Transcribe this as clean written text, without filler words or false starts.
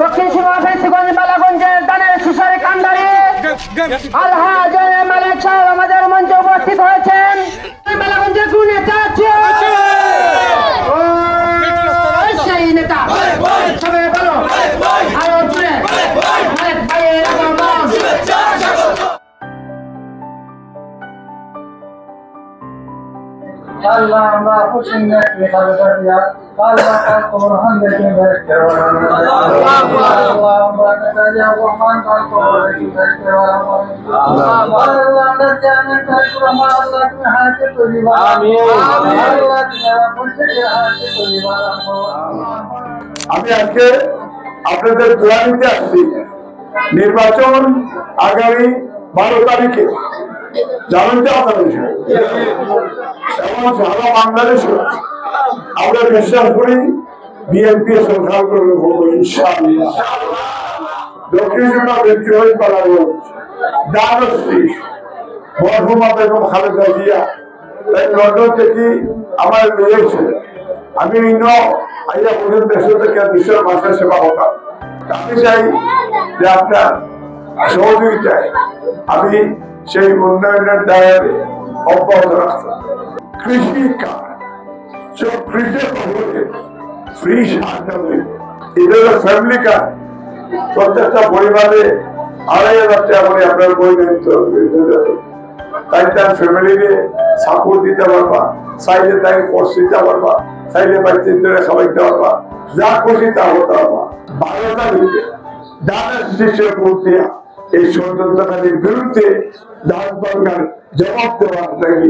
দক্ষিণ সীমা ফেসিগঞ্জ বালাগঞ্জের দানের শিশারে কান্ডারি আলহাজ মালিক সাহেব আমাদের মঞ্চে উপস্থিত হয়েছেন। বালাগঞ্জের কোন নেতা আছে? সেই নেতা সবাই বলো আরো জুড়ে ভাইয়ের আগমন। Allah Allah pushing that we have a ya Allah ko han de ke bhai Allah Allah ya Rahman ko ki bhai Allah na jane ta kurma Allah tu haate parivar amin Allah तुम्हारा पुण्य के हाथे परिवार हो। আমি আজকে আপনাদের দোয়া নিতে আসছি। নির্বাচন আগামী 12 তারিখে জানেন তো আপনারা, এবং সারা বাংলাদেশে আমরা বিশ্বাস করি বিএনপি সরকার করবে ইনশাআল্লাহ। দক্ষিণ সীমা ব্যক্তিগত পালাগঞ্জ দানশ্রী মরহুমা বেগম খালেদা জিয়া তাই লন্ডন থেকে আমার রয়েছে। আমি আইয়া পর্যন্ত দেশ থেকে বিশ্বের মানুষের সেবা হতাম। আমি চাই যে আপনার সহযোগিতায় আমি সেই উন্নয়নের দায়ের অব্যাহত রাখবো। কৃষি কাজ সব কৃষক ফ্রি সাহায্য এটা হলো ফ্যামিলি কার্ড। প্রত্যেকটা পরিবারে 2,500 টাকা করে আপনার বই নিতে হবে। তাই তার ফ্যামিলিকে সাপোর্ট দিতে পারবা, চাইলে তাই খরচ দিতে পারবা, চাইলে বাড়িতে ধরে খাওয়াইতে পারবা, যা খুশি তা হতে পারবা। 12 তারিখে দানের শীর্ষে ভোট দেওয়া এই ষড়যন্ত্রকারীর বিরুদ্ধে দান জবাব দেওয়ার লাগি